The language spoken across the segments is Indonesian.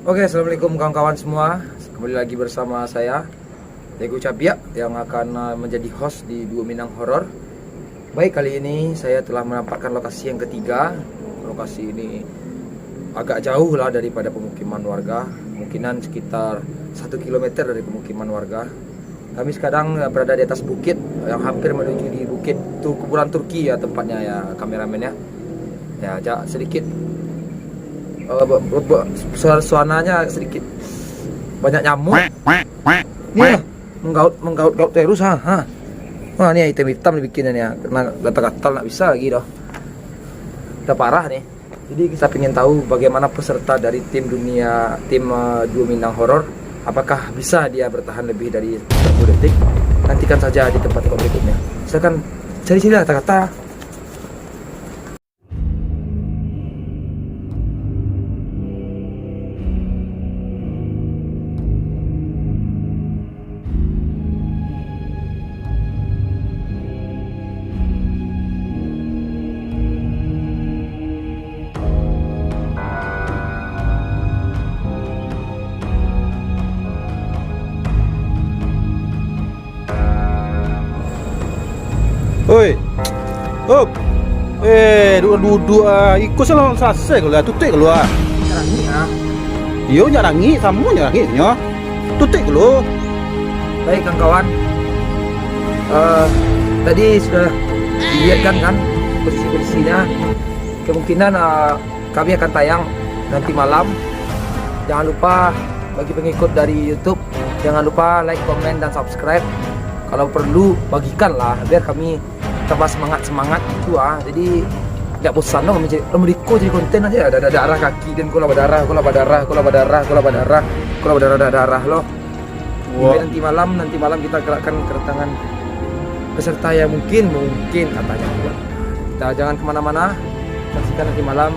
Oke, assalamualaikum kawan-kawan semua. Kembali lagi bersama saya, Diego Cabiak, yang akan menjadi host di Dua Minang Horor. Baik, kali ini saya telah menampakkan lokasi yang ketiga. Lokasi ini agak jauh lah daripada pemukiman warga, kemungkinan sekitar 1 kilometer dari pemukiman warga. Kami sekarang berada di atas bukit yang hampir menuju di bukit kuburan Turki ya tempatnya ya kameramen ya. Ya, agak sedikit suasananya sedikit banyak nyamuk. Nih menggaut terus ha. Wah, ini hitam dibikinnya ya, karena gatal-gatal nggak bisa lagi dah. Udah parah nih. Jadi kita ingin tahu bagaimana peserta dari tim Dua Minang Horor, apakah bisa dia bertahan lebih dari 10 detik? Nantikan saja di tempat berikutnya. Silakan cari kata-kata. Oi, op, duduk ikut salah selesai kalau tutik kalau Nyarangi ya. Yo nyarangi, sama nyarangi nyo. Tutik kalau. Baik kawan-kawan, tadi sudah dilihat kan posisi-posisinya. Kemungkinan kami akan tayang nanti malam. Jangan lupa bagi pengikut dari YouTube, jangan lupa like, komen, dan subscribe. Kalau perlu bagikan lah biar kami tambah semangat itu jadi nggak bosan loh mereka jadi konten aja ada darah kaki dan kola berdarah loh. Wow. Nanti malam kita akan kedatangan peserta yang mungkin katanya. Kita jangan kemana-mana, saksikan nanti malam,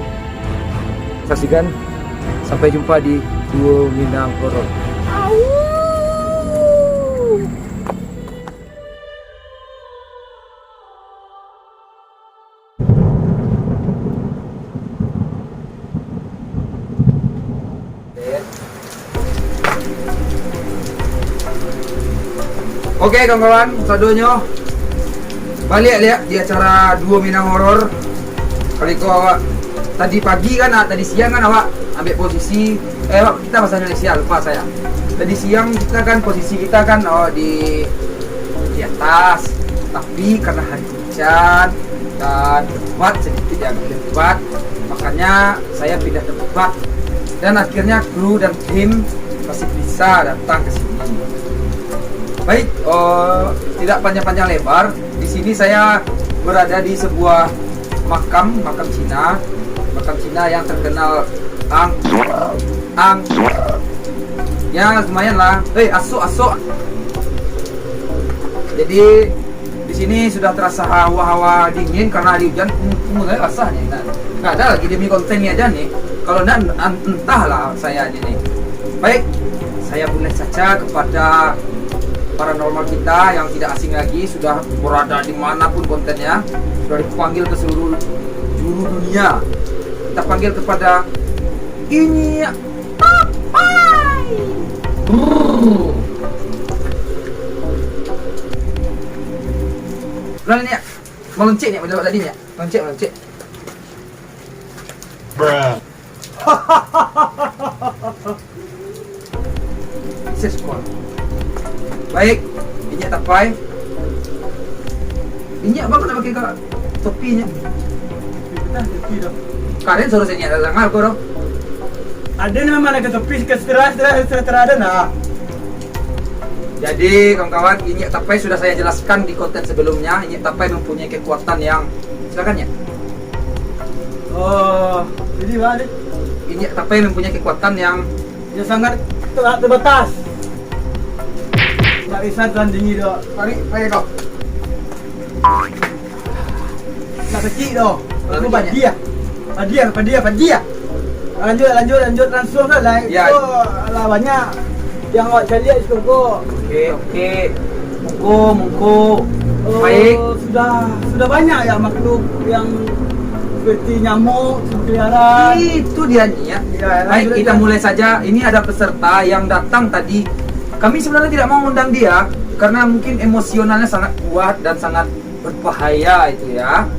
sampai jumpa di Dua Minang Horor. Oke kawan-kawan, sadonyo balik lihat di acara Dua Minang Horor. Kali kau awak tadi pagi kan, tadi siang kan awak ambil posisi kita bahasa Indonesia lupa saya. Tadi siang kita kan posisi kita kan di atas, tapi karena hari hujan dan tempat sedikit yang lebat, makanya saya pindah tempat dan akhirnya kru dan tim masih bisa datang ke sini. Baik, tidak panjang-panjang lebar. Di sini saya berada di sebuah makam Cina yang terkenal ya lumayan lah. Asok. Jadi di sini sudah terasa hawa-hawa dingin karena hari hujan. Mulai basah nih. Nggak ada lagi demi kontennya aja nih. Kalau enggak entahlah saya ini nih. Baik, saya boleh saja kepada paranormal kita yang tidak asing lagi, sudah berada dimanapun kontennya, sudah dipanggil ke seluruh dunia. Kita panggil kepada ini Papai. Berani ya, meluncik nih, menjawab tadi nih, meluncik. Bruh. Seskon. Baik, minyak tapai. Minyak apa nak pakai kak? Topinya. Topi dah. Kalian suruh saya datang aku dong. Ada ni memang nak topi ke setelah ada nah. Jadi kawan-kawan, minyak tapai sudah saya jelaskan di konten sebelumnya. Minyak tapai mempunyai kekuatan yang silakan ya. Oh, jadi balik. Minyak tapai mempunyai kekuatan yang sangat terbatas. Tak bisa tandingi dah. Mari kau. Nak kecil dah. Aku banyak. Dia. Lanjut langsung lah. Ya. Lah banyak yang awak cari itu kok. Oke. Muko. Baik. Sudah banyak ya makhluk yang seperti nyamuk berkeliaran. Itu dia nih ya. Iya, Baik, lanjut kita aja. mulai saja. Ini ada peserta yang datang tadi. Kami sebenarnya tidak mau undang dia karena mungkin emosionalnya sangat kuat dan sangat berbahaya itu ya.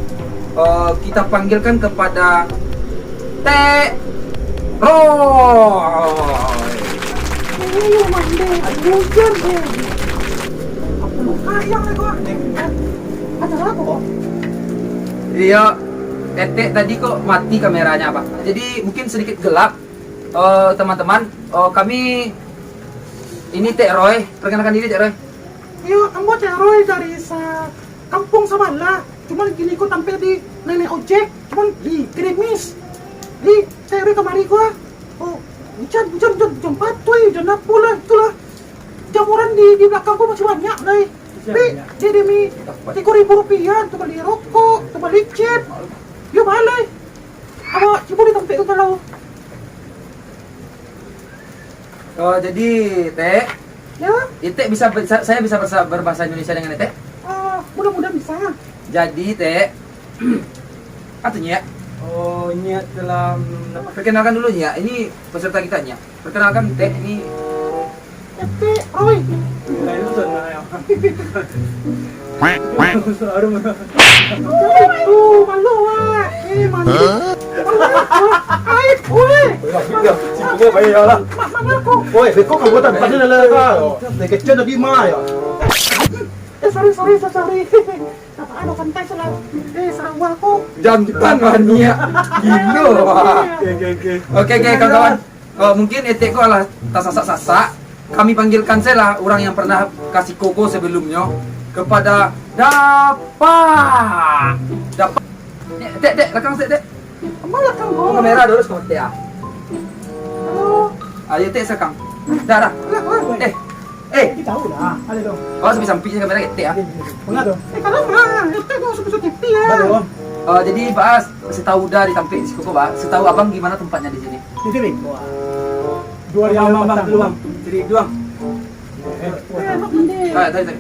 Kita panggilkan kepada Teh Roy. Ayo mande, hujan deh. Apa lu kayang nih kok? Ada apa kok? Iya, Tete tadi kok mati kameranya Pak. Jadi mungkin sedikit gelap. Teman-teman, kami ini Teh Roy. Perkenalkan diri Teh Roy. Iya, ambo Roy dari kampung Sabala. Cuman gini kok tampil di nenek ojek. Cuman di Krimis. Di Roy kemari gua. Oh, hujan jam 4 tuh, jam 6 lah itulah. Jamuran di belakang gua masih banyak nih. Tapi dia demi 3.000 rupiah untuk beli rokok, untuk beli chip. Yuk balik. Apa coba ditampil ke kalau. Jadi Teh, Ya, Ite saya bisa berbahasa Indonesia dengan Teh. mudah-mudahan bisa. Jadi Teh, artinya Oh, niat dalam perkenalkan dulu ya. Ini peserta kita ya. Perkenalkan Teh ini. Tapi Roy, lain itu ya. tuh malu wah. Malu. Aib, woi. Sige, bayo lah. Mana aku? Oi, beko ka buatan pa nila ka. Naketchen na di maayo. Sorry. Apa ada kantai salah. Salah aku. Jantan mania. Gino. Oke kawan-kawan. Mungkin Ete ko lah tasasak-sasak. Kami panggilkan saya lah orang yang pernah kasih koko sebelumnya kepada Dapa. Tek, rekam Tek. Mana kang Oh, gua? kamera dulu sama Tek. Halo. Ayo Tek sekang. Dah. Kita tahu lah. Ada dong. Oh, sampai sampingnya kamera Tek ya. Enggak dong. Kalau mah, itu gua suka TV ya. Ada dong. Jadi bahas setahu udah ditampil di koko Pak. Setahu Abang gimana tempatnya di sini? Di sini. Wah. Dua yang bang dulu bang. Jadi dua. Enak mende. Tadi.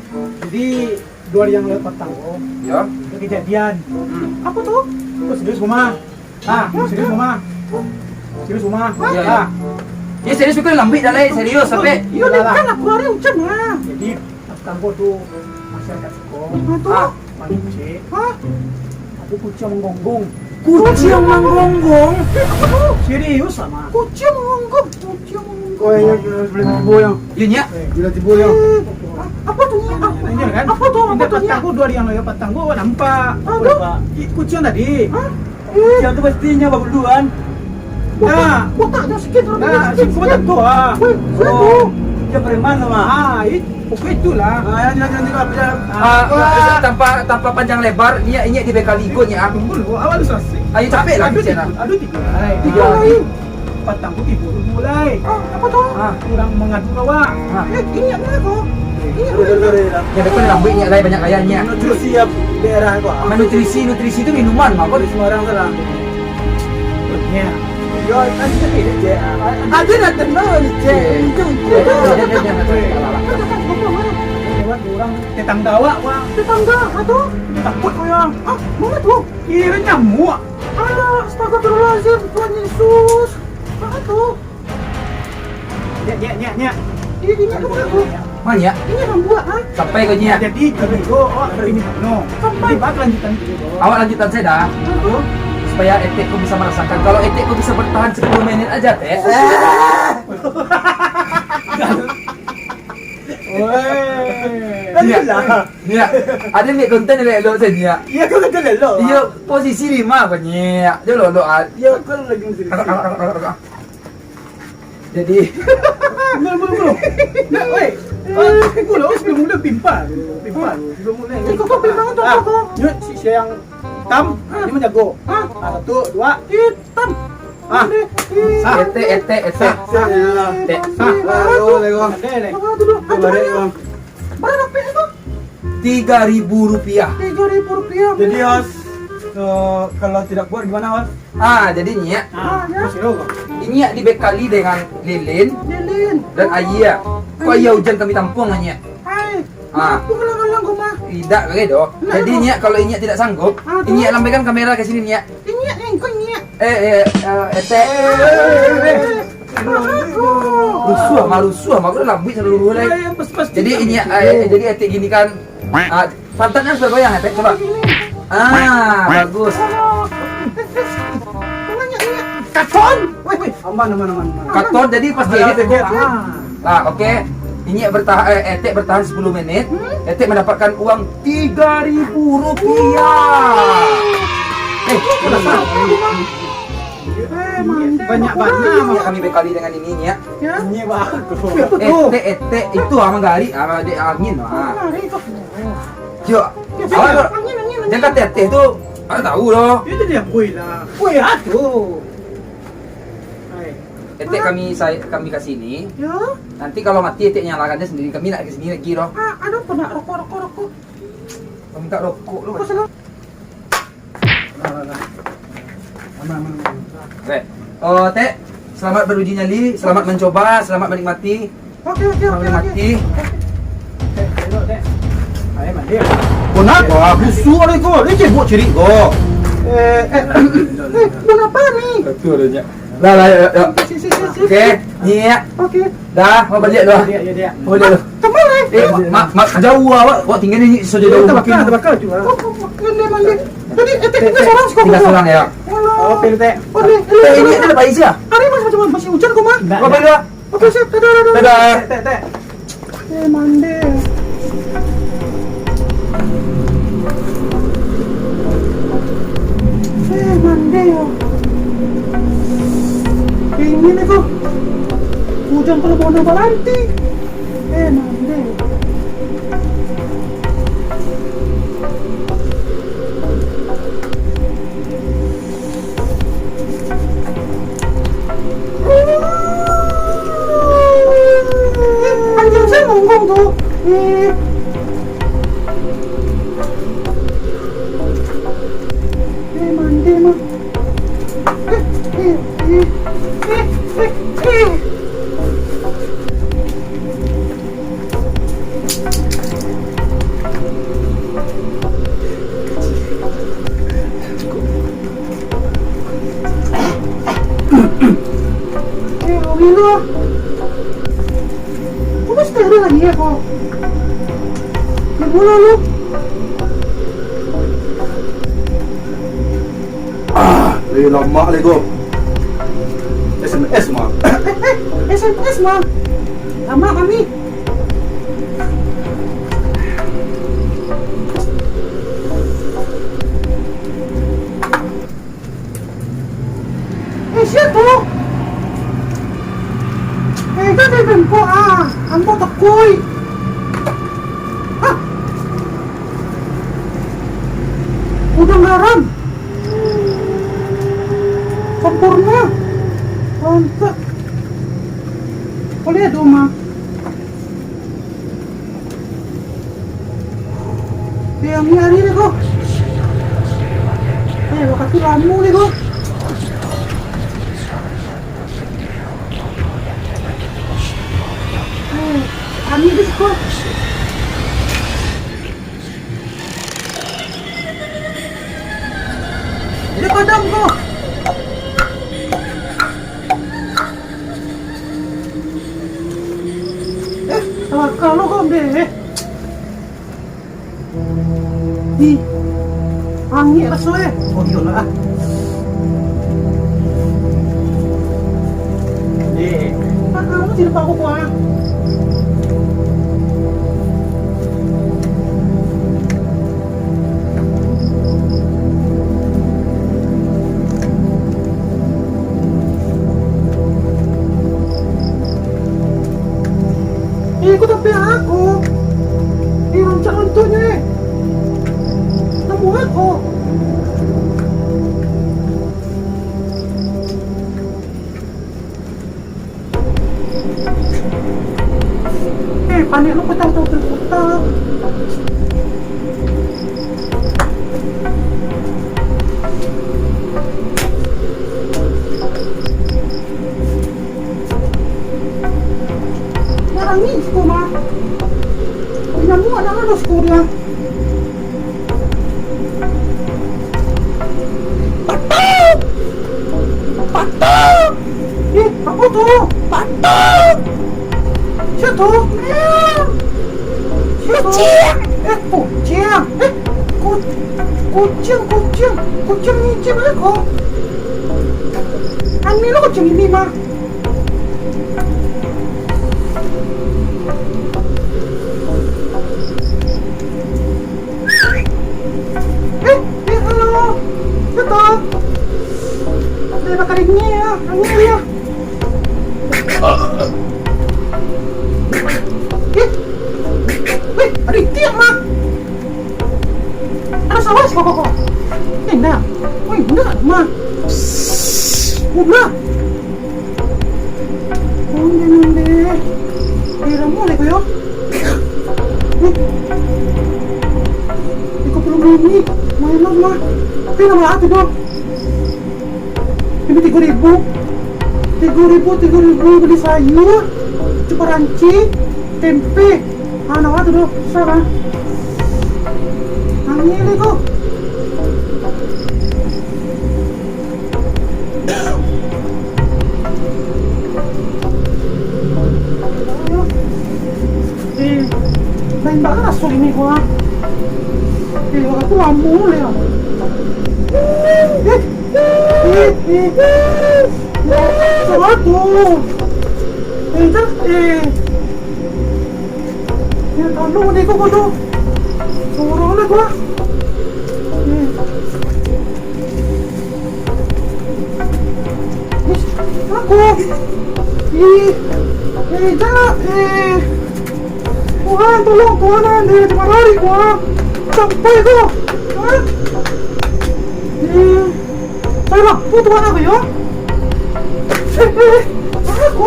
Jadi dua yang lewat petang. Oh, Ya. kejadian. Apa tuh? Oh, serius mama. Serius mama. Serius mama. Iya, iya. Ya serius pikir lambik dah serius sampai. Iya, kan aku hari hujan lah. Jadi petang gua tuh masyarakat sekolah. Tuh. Manusia. Hah? Aku kucing menggonggong. Kucing menggonggong. Serius sama. Kucing mengonggong. Oi, boleh tibo yang. Iya nya. Bila tibo yang. Apa tuh? Ini kan? Apa tuh? Apa tuh? Petang gua dua yang lewat petang gua nampak. Aduh. Nampak. Kucing tadi. Hah? Kucing tuh pastinya bawa duluan. Nah, Botaknya sedikit. nah, si kucing tuh ah. Wih, Oh, dia preman sama. Pokoknya itulah. Tanpa panjang lebar, ini dibekali ego nya. Tunggu dulu, awal selesai. Ayo capek lah Aduh, bicara. aduh tiga mulai. Tiga lagi. Petang gua tidur mulai. Apa tuh? Kurang mengadu kawan. Ini yang mana kok? Ini Yang depan lambiknya lain banyak layarnya. Nutrisi ya daerah gua. Nutrisi itu minuman mah. Di Semarang sana. Ya. Yo, kan jadi dia. Ada nak kenal ni cek. Lewat orang tetang dawa wah. tetangga, atau? Takut gua yang. Mana tuh? Kira nyamuk. Astagfirullahaladzim, Tuhan Yesus. Mana tuh? Nya. Ini apa tuh? Mana ya? Ini yang buat, ha? Sampai kau nya. Jadi kalau itu hari ini no. Jadi bak lanjutan dulu. Awak lanjutan saya dah. Aduh. Supaya etekku bisa merasakan. Kalau etekku bisa bertahan 10 menit aja teh. Iya. Ada ni konten ni lo saja. Iya kau kata lelo. Iya posisi 5 banyak. Dia lo Iya kau lagi mesti. Jadi Belum. Nah, weh. Aku lo sebelum mulai pimpal. Sebelum mulai. Kok bilang tuh, kok? Yuk, si yang hitam, ini menjago. Hah? 1, 2, Hitam. ete. Lego. Ada. Aduh, berapa itu? 3.000 rupiah. 3.000 rupiah. Jadi Os, kalau tidak kuat gimana Os? Jadinya Masih lo kok. ini dibekali dengan lilin Lilin. dan ayah. Kok ayah hujan kami tampung hanya. Hai. Ah. Aku ngelang-ngelang kok mah. tidak kayak do. Jadi Nyak kalau Nyak tidak sanggup, Nyak lambaikan kamera ke sini Nyak. Nyak yang kau nyak. Ete. Rusuh, mak udah lambik seluruh lagi. Jadi ini jadi Ete gini kan. Pantatnya sudah goyang Ete, coba. Bagus. Katon. Woi, aman. Katon jadi pas dia Ete. Oke. Ini Ete bertahan 10 menit. Ete mendapatkan uang Rp3.000. Banyak Kami bekali dengan ini ya. Ini bagus. Ete itu sama gari, sama di angin. Yo. Angin. Jangan Ete itu tahu loh. Itu dia kuih lah. Kuih atuh. Ete kami kasih ini. Ya. Nanti kalau mati Ete nyalakannya sendiri. Kami nak ke sini lagi loh. Ada pernah rokok. Kau minta rokok loh. Kau salah. Aman. Oke. Teh, selamat beruji nyali, selamat mencoba, selamat menikmati. Oke. Menikmati. Ayo mandi. Kenapa? Busuk ada kau. Ini cebok ciri kau. Kenapa nih? Betul adanya. Lah, yuk. Oke, ni ya. Oke. Dah, mau balik dah. Dia. Mau balik dah. Kemana? Mak jauh awak tinggal ni saja jauh. Terbakar juga. Mandi. Jadi tinggal seorang sih kau. Tinggal seorang ya. Oh, pilih teh. Ini ada bayi sih ya? Hari masih hujan kok mah. Mau balik dah. Oke sip. Dadah. Dadah. Teh. Mandi. Mandi. Ini nih kok. Hujan kalau mau nambah nanti. Mandi. Anjing saya ngomong tuh. Mandi mah. Gila. Kok masih ada lagi ya kok? Gimana lu? Lama lagi. SMS mah. SMS mah. Lama kami. Siapa? Kan po ang takoy. Udang garam. Sampurna. Mantap. Boleh doma. Yang ni hari ni ko. Waktu lamu ni ko. Kami di sekolah. Dia padam ko. Kalau kau deh. Di angin rasanya. Oh iya lah. Kamu tidak tahu apa. Ikut tapi aku. Rancang untuknya. Kamu aku. Panik lu putar. Nangis ko mah. Tingnan mo, ano sekolahnya? itu? Kucing. Kucing. Kucing ngicip aku. Ini lo kucing ini mah. Halo. Betul. Dia bakal ini ya, ini ya. Wih, ada ikan mah. Ada sawas kok. Enggak. Wih, enggak mah. Udah. Oh, nende. Kira mulai ko yo. Ikaw belum ini. Mainan mah. Tapi nama ate dong. Ini 3.000 beli sayur, cuka ranci, tempe. Ano ate dong? Sana. Angin ito. Lain banget aso ini gua. Aku lampu ya. Satu. Ya kalau nih kok tuh. Sorong deh gua. Aku. Tuhan, tolong Tuhan, dia cuma lari gua. Sampai gua. Saya lampu Tuhan aku ya. Aku.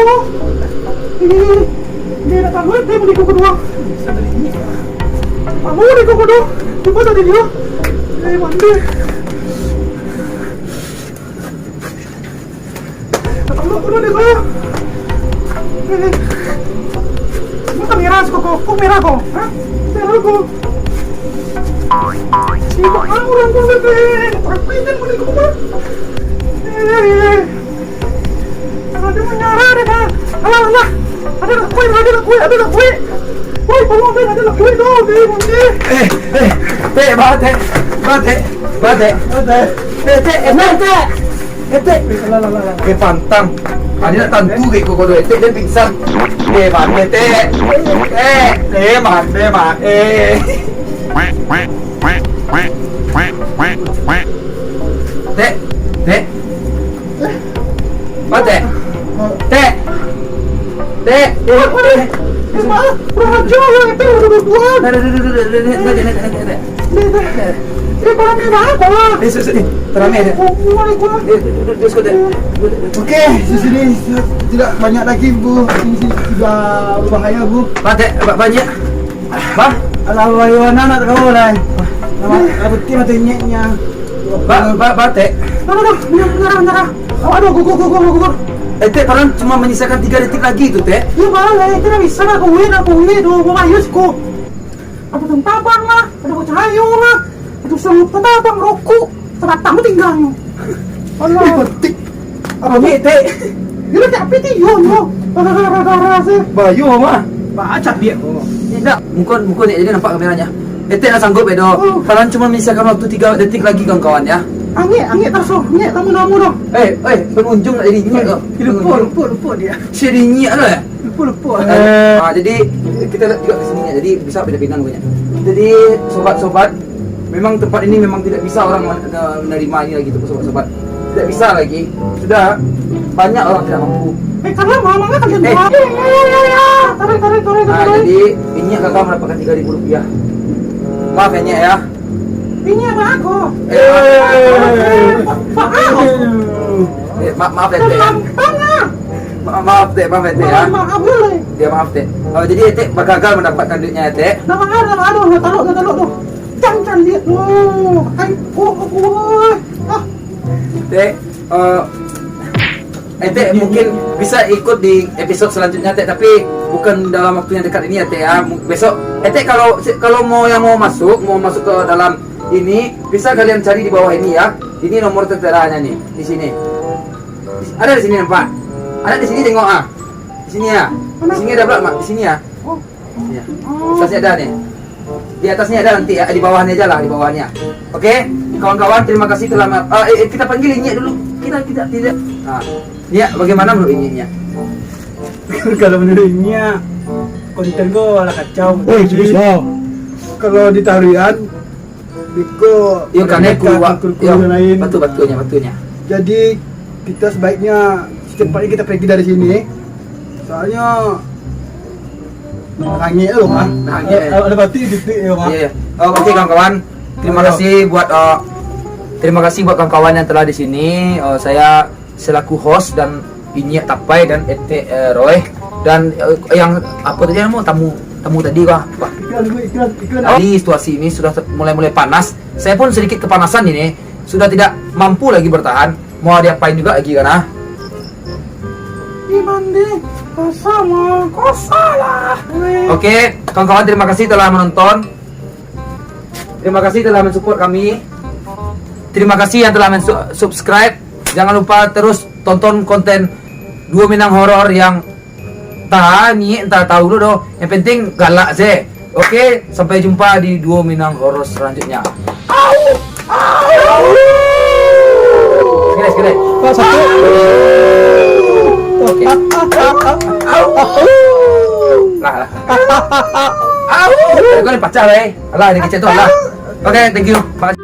Dia datang gue, dia beli kuku dua. Kamu beli kuku dua. Coba tadi dia. Mandi. Datang lu kudu deh gua. Bukan merah kok merah kok. Hah? Merah kok. Ibu orang pun lebih. Perpitan beli kuku. Ada menyara deh kan. Alah. Ada kue. Woi, tolong deh, ada kue dong, deh. Bate. Pantang. Ada nak tantu ke kau doi. Dia pingsan. Bate. Kurang ajar ya, itu udah buat. Barang merah apa? Oke, di sini tidak banyak lagi Bu. Ini sudah berbahaya Bu. Banyak. Alah wayana nak kau lah. Nama bukti mati nyeknya. Bate. Bentar. Aduh, gugur. Teh, padahal cuma menyisakan 3 detik lagi itu, Teh. Ya malah, tidak bisa lah, aku win, gua mayus kok. Ada tabang lah, ada bocah ayu lah. Itu sanggup tabang, rokok. Sebatang tinggalnya. Allah. Petik. Apa ni, Teh? Dia tak piti yo. Rasa. Bayu, Mama. Baca dia. Tidak, muka ni jadi nampak kameranya. Teh nak sanggup, Edo. Padahal cuma menyisakan waktu 3 detik lagi, kawan-kawan, ya. Angin terso, tamu dong. Pengunjung nak jadi nyek ke? Lupa dia. Jadi nyek lah ya? Lupa. Jadi kita lihat juga ke sini ya. Jadi bisa pindah-pindah punya. Jadi sobat-sobat, memang tempat ini memang tidak bisa orang menerima ini lagi tuh sobat-sobat. Tidak bisa lagi. Sudah banyak orang tidak mampu. Karena mamanya kan jadi. Ya. Tarik. Jadi ini kakak mendapatkan 3.000 rupiah. Maaf ya Nyek ya. Ini apa aku? Maaf ya Teh. Maaf Teh ya. Maaf boleh. Dia maaf Teh. Jadi Teh gagal mendapatkan duitnya ya Teh. Aduh, taruh tuh. Jangan lihat loh. Teh, Teh mungkin bisa ikut di episode selanjutnya Teh, tapi bukan dalam waktu yang dekat ini ya Teh ya. Besok Teh kalau mau masuk ke dalam ini bisa kalian cari di bawah ini ya. Ini nomor terteranya nih di sini. Ada di sini nampak. Ada di sini tengok Di sini ya. Di sini ada pula, Mak. Di sini ya. Oh. Ya. Atasnya ada nih. Di atasnya ada nanti ya, di bawahnya aja lah, di bawahnya. Oke, kawan-kawan terima kasih telah kita panggil Inya dulu. Kita tidak. Nah, Nya bagaimana menurut Inya? Kalau menurutnya konten gua ala kacau. Kalau di tarian Biko Yuk kan aku dan lain. Betulnya. Jadi kita sebaiknya secepatnya kita pergi dari sini. Soalnya nangis loh, Mah. Nangis. Ada batu di titik ya, Mah. Iya. Oke kawan-kawan, terima kasih buat kawan-kawan yang telah di sini. Saya selaku host dan Inya Tapai dan Ete Roy dan yang apa tadi namanya tamu tadi kah? Iklan. Ini situasi ini sudah mulai panas. Saya pun sedikit kepanasan ini, sudah tidak mampu lagi bertahan. Mau diapain juga lagi kan? Ibandi sama kau salah. Oke, kawan-kawan terima kasih telah menonton. Terima kasih telah mensupport kami. Terima kasih yang telah subscribe. Jangan lupa terus tonton konten Dua Minang Horor yang entah tahu dulu doh. Yang penting galak sih. Oke, sampai jumpa di Dua Minang Horor selanjutnya. Sekali. Oke. Lah. Kau ni pacar Alah, dia kecil tu lah. Oke, thank you. Makasih.